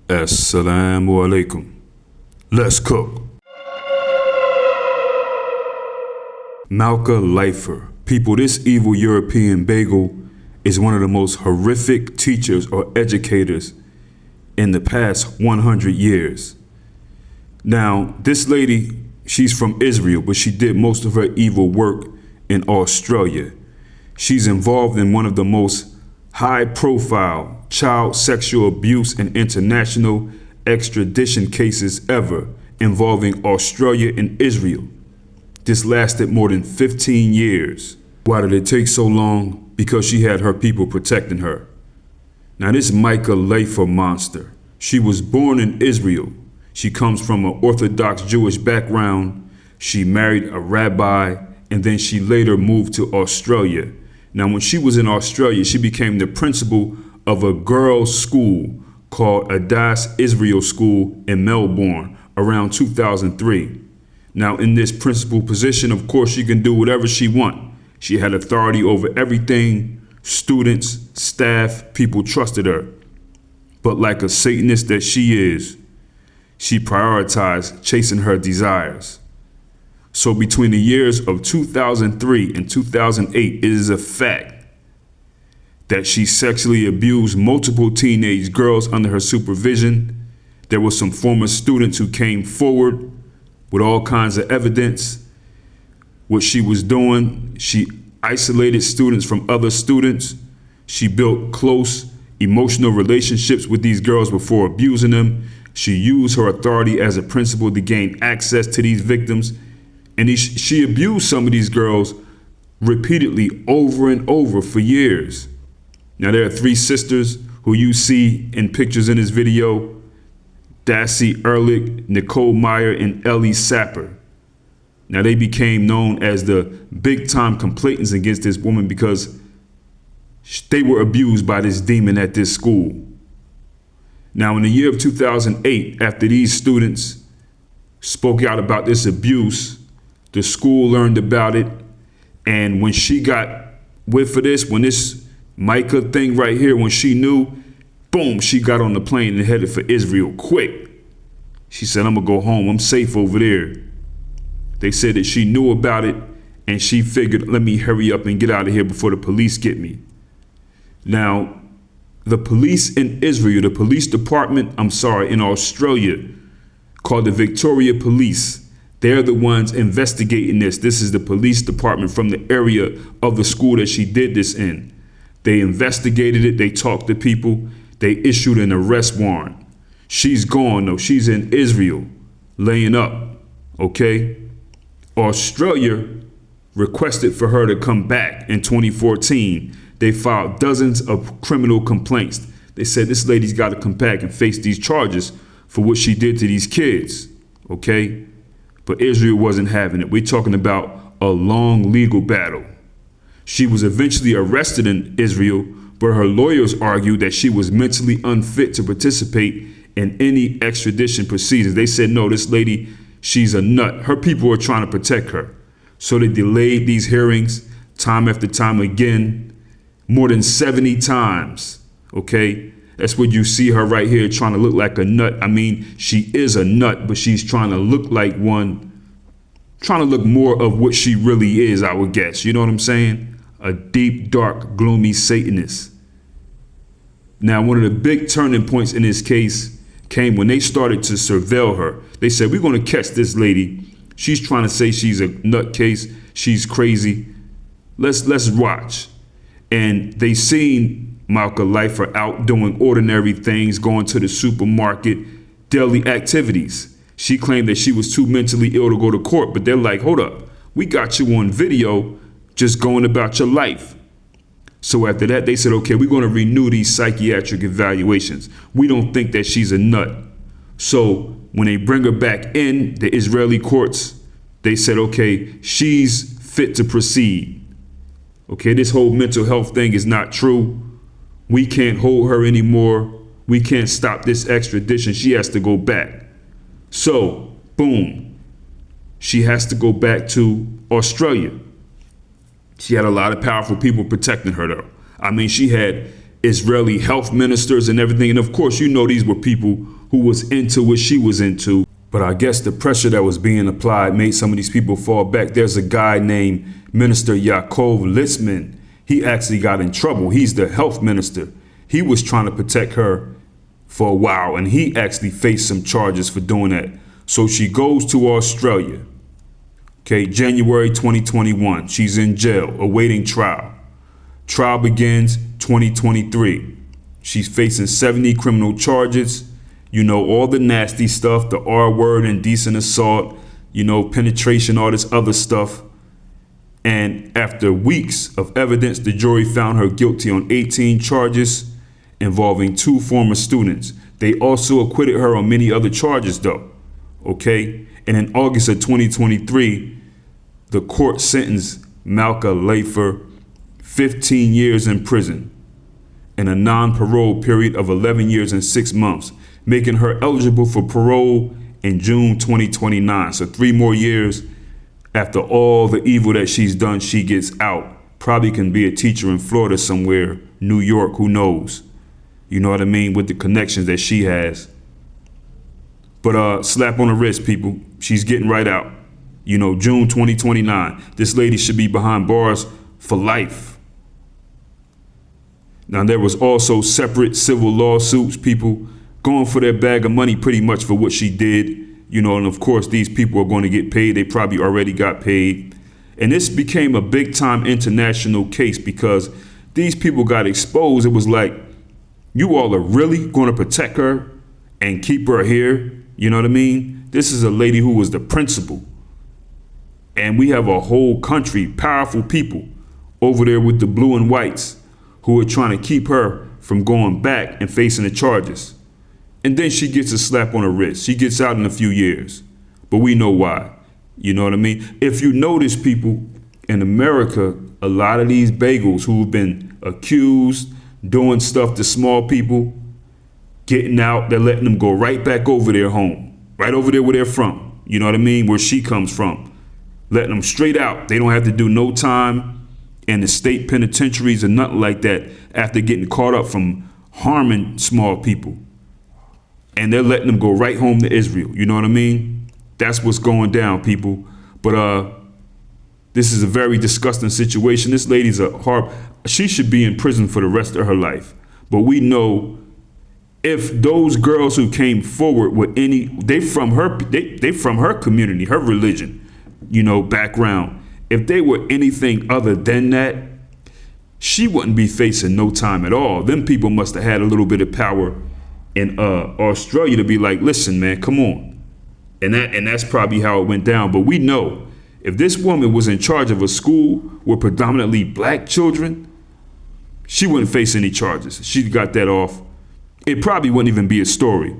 Assalamu alaikum. Let's cook. Malka Leifer. People, this evil European bagel is one of the most horrific teachers or educators in the past 100 years. Now, this lady, she's from Israel, but she did most of her evil work in Australia. She's involved in one of the most high-profile child sexual abuse and international extradition cases ever involving Australia and Israel. This lasted more than 15 years. Why did it take so long? Because she had her people protecting her. Now this Malka Leifer monster, she was born in Israel. She comes from an Orthodox Jewish background. She married a rabbi, and then she later moved to Australia. Now, when she was in Australia, she became the principal of a girls' school called Adas Israel School in Melbourne around 2003. Now, in this principal position, of course, she can do whatever she wants. She had authority over everything. Students, staff, people trusted her. But like a Satanist that she is, she prioritized chasing her desires. So between the years of 2003 and 2008, it is a fact that she sexually abused multiple teenage girls under her supervision. There were some former students who came forward with all kinds of evidence. What she was doing, she isolated students from other students. She built close emotional relationships with these girls before abusing them. She used her authority as a principal to gain access to these victims. And she abused some of these girls repeatedly over and over for years. Now there are three sisters who you see in pictures in this video: Dassy Ehrlich, Nicole Meyer, and Ellie Sapper. Now they became known as the big time complainants against this woman because they were abused by this demon at this school. Now in the year of 2008, after these students spoke out about this abuse, the school learned about it, and when she got whiff of this, when this Malka thing right here, when she knew, boom, she got on the plane and headed for Israel quick. She said, I'm gonna go home, I'm safe over there. They said that she knew about it, and she figured, let me hurry up and get out of here before the police get me. Now, the police in Israel, the police department, in Australia, called the Victoria Police, they're the ones investigating this. This is the police department from the area of the school that she did this in. They investigated it. They talked to people. They issued an arrest warrant. She's gone, though. She's in Israel, laying up, okay? Australia requested for her to come back in 2014. They filed dozens of criminal complaints. They said this lady's got to come back and face these charges for what she did to these kids, okay? But Israel wasn't having it. We're talking about a long legal battle. She was eventually arrested in Israel, but her lawyers argued that she was mentally unfit to participate in any extradition proceedings. They said, no, this lady, she's a nut. Her people are trying to protect her. So they delayed these hearings time after time again, more than 70 times, okay? That's what you see her right here trying to look like a nut. I mean, she is a nut, but she's trying to look like one, trying to look more of what she really is, I would guess. You know what I'm saying? A deep, dark, gloomy Satanist. Now, one of the big turning points in this case came when they started to surveil her. They said, we're going to catch this lady. She's trying to say she's a nutcase. She's crazy. Let's watch. And they seen Malka Leifer out doing ordinary things, going to the supermarket, daily activities. She claimed that she was too mentally ill to go to court, but they're like, hold up, we got you on video just going about your life. So after that, they said, okay, we're going to renew these psychiatric evaluations. We don't think that she's a nut. So when they bring her back in the Israeli courts, they said, okay, she's fit to proceed. Okay, this whole mental health thing is not true. We can't hold her anymore. We can't stop this extradition. She has to go back. So, boom, she has to go back to Australia. She had a lot of powerful people protecting her, though. I mean, she had Israeli health ministers and everything. And of course, you know, these were people who was into what she was into. But I guess the pressure that was being applied made some of these people fall back. There's a guy named Minister Yaakov Litzman. He actually got in trouble. He's the health minister. He was trying to protect her for a while, and he actually faced some charges for doing that. So she goes to Australia. Okay, January 2021. She's in jail, awaiting trial. Trial begins 2023. She's facing 70 criminal charges. You know, all the nasty stuff, the R word, indecent assault, you know, penetration, all this other stuff. And after weeks of evidence, the jury found her guilty on 18 charges involving 2 former students. They also acquitted her on many other charges though. Okay. And in August of 2023, the court sentenced Malka Leifer 15 years in prison and a non-parole period of 11 years and 6 months, making her eligible for parole in June 2029. So 3 more years after all the evil that she's done, she gets out. Probably can be a teacher in Florida somewhere, New York, who knows? You know what I mean? With the connections that she has. But slap on the wrist, people. She's getting right out. You know, June 2029. This lady should be behind bars for life. Now, there was also separate civil lawsuits, people going for their bag of money pretty much for what she did. You know, and of course, these people are going to get paid. They probably already got paid. And this became a big time international case because these people got exposed. It was like, you all are really going to protect her and keep her here? You know what I mean? This is a lady who was the principal. And we have a whole country, powerful people over there with the blue and whites who are trying to keep her from going back and facing the charges. And then she gets a slap on her wrist. She gets out in a few years. But we know why. You know what I mean? If you notice, people, in America, a lot of these bagels who've been accused, doing stuff to small people, getting out, they're letting them go right back over their home, right over there where they're from. You know what I mean? Where she comes from. Letting them straight out. They don't have to do no time in the state penitentiaries or nothing like that after getting caught up from harming small people. And they're letting them go right home to Israel. You know what I mean? That's what's going down, people. But this is a very disgusting situation. This lady's she should be in prison for the rest of her life. But we know if those girls who came forward with they from her community, her religion, you know, background. If they were anything other than that, she wouldn't be facing no time at all. Them people must have had a little bit of power in Australia to be like, listen, man, come on. And that's probably how it went down. But we know if this woman was in charge of a school with predominantly black children, she wouldn't face any charges. She got that off. It probably wouldn't even be a story.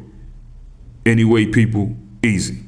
Anyway, people, easy.